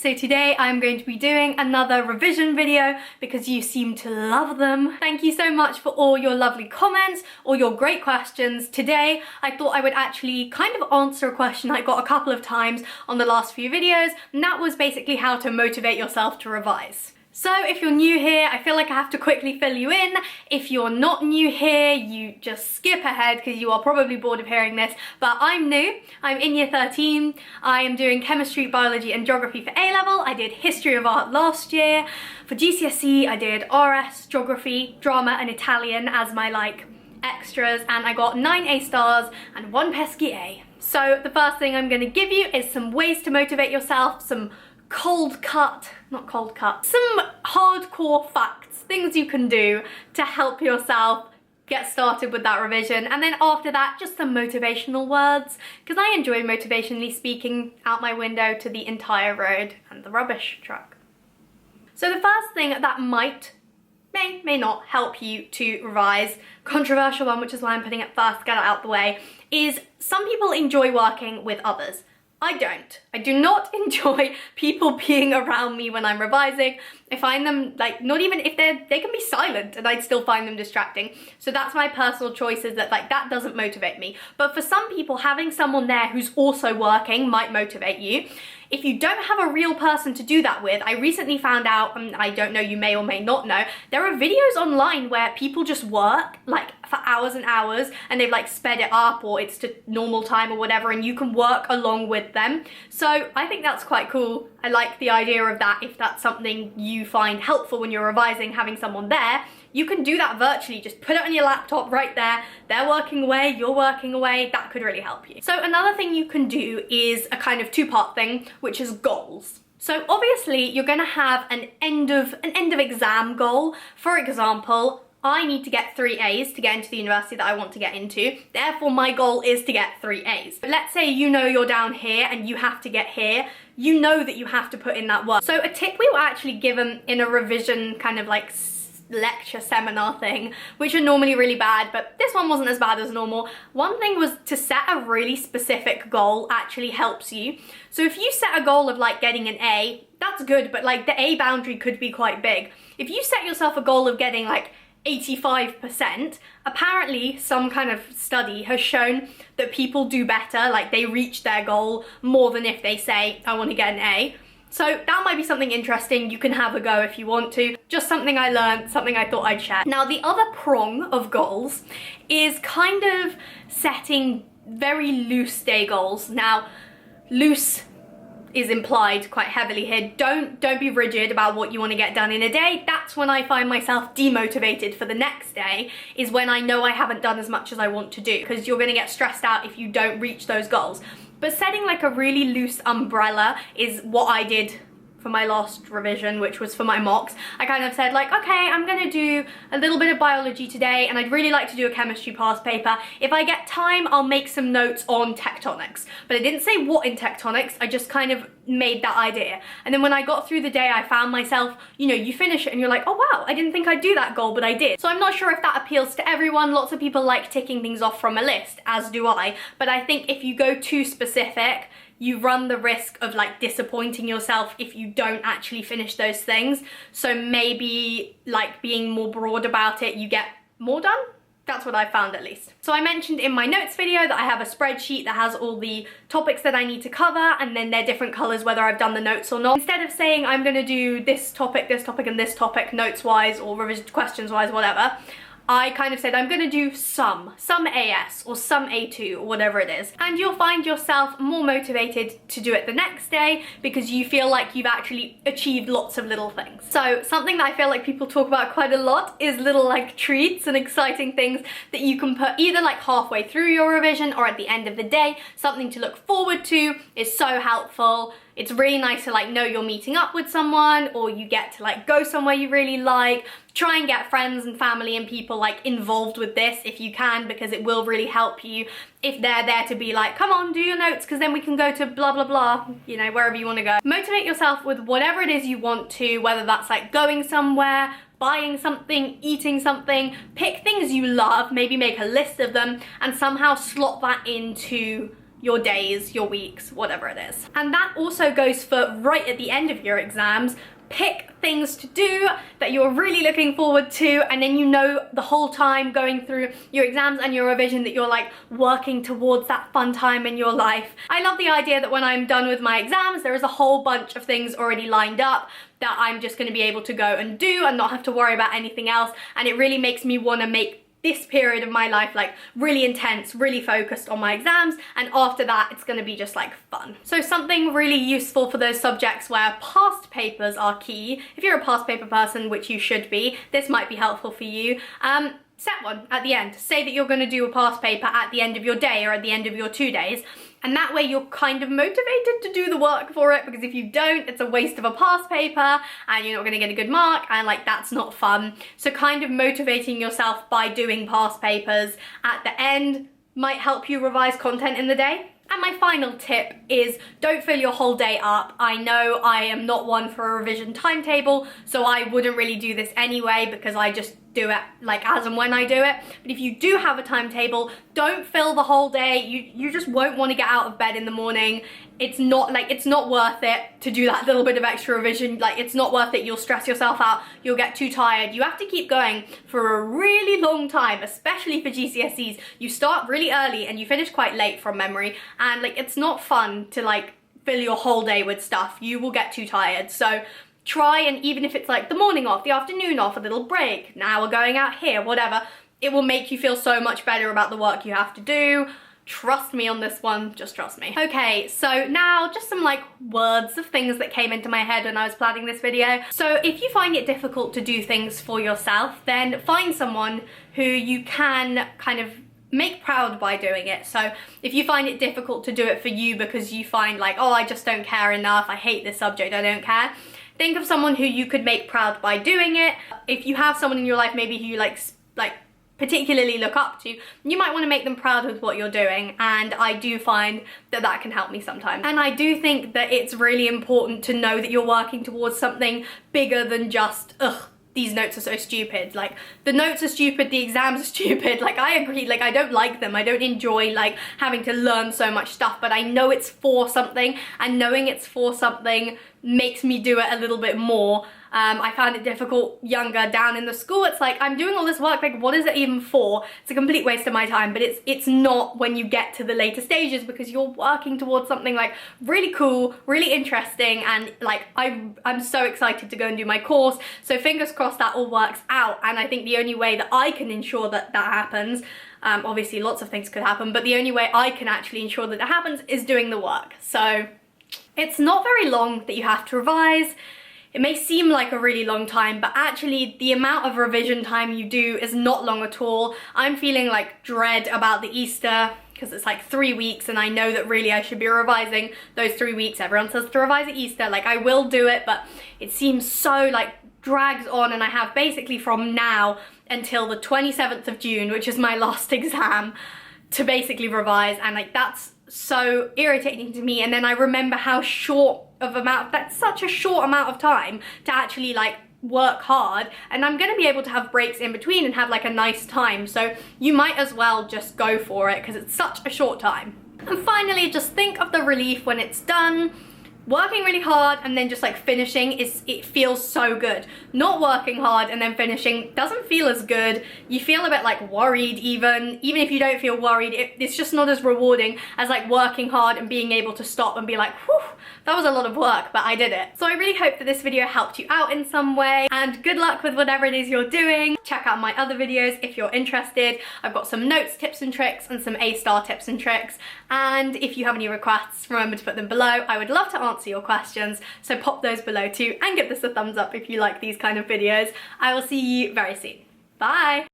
so today I'm going to be doing another revision video because you seem to love them. Thank you so much for all your lovely comments, all your great questions. Today I thought I would actually kind of answer a question I got a couple of times on the last few videos, and that was basically how to motivate yourself to revise. So if you're new here, I feel like I have to quickly fill you in. If you're not new here, you just skip ahead because you are probably bored of hearing this, but I'm new. I'm in year 13. I am doing chemistry, biology and geography for A level. I did history of art last year. For GCSE, I did RS, geography, drama and Italian as my extras, and I got 9 A stars and 1 pesky A. So the first thing I'm going to give you is some ways to motivate yourself, some some hardcore facts, things you can do to help yourself get started with that revision. And then after that, just some motivational words, because I enjoy motivationally speaking out my window to the entire road and the rubbish truck. So the first thing that may not help you to revise, controversial one, which is why I'm putting it first, get it out the way, is some people enjoy working with others. I don't. I do not enjoy people being around me when I'm revising. I find them, not even if they can be silent and I'd still find them distracting. So that's my personal choice, is that that doesn't motivate me. But for some people, having someone there who's also working might motivate you. If you don't have a real person to do that with, I recently found out, and I don't know, you may or may not know, there are videos online where people just work for hours and hours, and they've sped it up, or it's to normal time or whatever, and you can work along with them. So I think that's quite cool. I like the idea of that. If that's something you find helpful when you're revising, having someone there, you can do that virtually. Just put it on your laptop right there. They're working away, you're working away. That could really help you. So another thing you can do is a kind of two-part thing, which is goals. So obviously you're gonna have an end of exam goal. For example, I need to get 3 A's to get into the university that I want to get into. Therefore, my goal is to get 3 A's. But let's say you're down here and you have to get here. You know that you have to put in that work. So a tip we were actually given in a revision kind of lecture seminar thing, which are normally really bad, but this one wasn't as bad as normal. One thing was to set a really specific goal actually helps you. So if you set a goal of getting an A, that's good, but the A boundary could be quite big. If you set yourself a goal of getting 85%, apparently some kind of study has shown that people do better, they reach their goal more than if they say, I want to get an A. So that might be something interesting. You can have a go if you want to. Just something I learned, something I thought I'd share. Now, the other prong of goals is kind of setting very loose day goals. Now, loose is implied quite heavily here. Don't be rigid about what you want to get done in a day. That's when I find myself demotivated for the next day, is when I know I haven't done as much as I want to do, because you're going to get stressed out if you don't reach those goals. But setting a really loose umbrella is what I did for my last revision, which was for my mocks. I kind of said okay, I'm gonna do a little bit of biology today, and I'd really like to do a chemistry past paper. If I get time, I'll make some notes on tectonics. But I didn't say what in tectonics, I just kind of made that idea. And then when I got through the day, I found myself, you finish it and you're oh wow, I didn't think I'd do that goal, but I did. So I'm not sure if that appeals to everyone. Lots of people like ticking things off from a list, as do I. But I think if you go too specific, you run the risk of disappointing yourself if you don't actually finish those things. So maybe being more broad about it, you get more done. That's what I found, at least. So I mentioned in my notes video that I have a spreadsheet that has all the topics that I need to cover, and then they're different colors whether I've done the notes or not. Instead of saying I'm gonna do this topic, and this topic notes-wise or revision questions-wise, whatever, I kind of said I'm gonna do some AS or some A2 or whatever it is. And you'll find yourself more motivated to do it the next day because you feel like you've actually achieved lots of little things. So something that I feel like people talk about quite a lot is little treats and exciting things that you can put either halfway through your revision or at the end of the day. Something to look forward to is so helpful. It's really nice to know you're meeting up with someone, or you get to go somewhere you really like. Try and get friends and family and people involved with this if you can, because it will really help you if they're there to be come on, do your notes, because then we can go to blah blah blah, wherever you want to go. Motivate yourself with whatever it is you want to, whether that's going somewhere, buying something, eating something. Pick things you love, maybe make a list of them, and somehow slot that into your days, your weeks, whatever it is. And that also goes for right at the end of your exams. Pick things to do that you're really looking forward to, and then you know the whole time going through your exams and your revision that you're like working towards that fun time in your life. I love the idea that when I'm done with my exams, there is a whole bunch of things already lined up that I'm just going to be able to go and do and not have to worry about anything else, and it really makes me want to make this period of my life like really intense, really focused on my exams, and after that it's going to be just like fun. So something really useful for those subjects where past papers are key. If you're a past paper person, which you should be, this might be helpful for you. Set one at the end. Say that you're going to do a past paper at the end of your day or at the end of your 2 days, and that way you're kind of motivated to do the work for it, because if you don't, it's a waste of a past paper and you're not going to get a good mark, and like that's not fun. So kind of motivating yourself by doing past papers at the end might help you revise content in the day. And my final tip is don't fill your whole day up. I know I am not one for a revision timetable, so I wouldn't really do this anyway because I just do it like as and when I do it. But if you do have a timetable, don't fill the whole day. You just won't want to get out of bed in the morning. It's not worth it to do that little bit of extra revision. Like, it's not worth it. You'll stress yourself out. You'll get too tired. You have to keep going for a really long time, especially for GCSEs. You start really early and you finish quite late from memory, and like it's not fun to like fill your whole day with stuff. You will get too tired. So try, and even if it's like the morning off, the afternoon off, a little break, now we're going out here, whatever, it will make you feel so much better about the work you have to do. Trust me on this one, just trust me. Okay, so now just some like words of things that came into my head when I was planning this video. So if you find it difficult to do things for yourself, then find someone who you can kind of make proud by doing it. So if you find it difficult to do it for you because you find like, oh, I just don't care enough, I hate this subject, I don't care, think of someone who you could make proud by doing it. If you have someone in your life maybe who you like particularly look up to, you might want to make them proud with what you're doing, and I do find that that can help me sometimes. And I do think that it's really important to know that you're working towards something bigger than just, ugh, these notes are so stupid. Like, the notes are stupid, the exams are stupid. Like, I agree, like, I don't like them. I don't enjoy, like, having to learn so much stuff, but I know it's for something, and knowing it's for something makes me do it a little bit more. I found it difficult younger down in the school. It's like, I'm doing all this work, like what is it even for? It's a complete waste of my time, but it's not when you get to the later stages, because you're working towards something like really cool, really interesting, and like I'm so excited to go and do my course. So fingers crossed that all works out, and I think the only way that I can ensure that that happens, obviously lots of things could happen, but the only way I can actually ensure that that happens is doing the work. So it's not very long that you have to revise. It may seem like a really long time, but actually the amount of revision time you do is not long at all. I'm feeling like dread about the Easter, because it's like 3 weeks, and I know that really I should be revising those 3 weeks. Everyone says to revise at Easter, like I will do it, but it seems so like drags on, and I have basically from now until the 27th of June, which is my last exam, to basically revise, and like that's so irritating to me. And then I remember how short of amount, that's such a short amount of time to actually like work hard, and I'm gonna be able to have breaks in between and have like a nice time. So you might as well just go for it because it's such a short time. And finally, just think of the relief when it's done. Working really hard and then just like finishing, it feels so good. Not working hard and then finishing doesn't feel as good. You feel a bit like worried even if you don't feel worried. It's just not as rewarding as like working hard and being able to stop and be like, whew, that was a lot of work, but I did it. So I really hope that this video helped you out in some way, and good luck with whatever it is you're doing. Check out my other videos if you're interested. I've got some notes, tips and tricks, and some A-star tips and tricks. And if you have any requests, remember to put them below. I would love to answer your questions, so pop those below too, and give this a thumbs up if you like these kind of videos. I will see you very soon. Bye!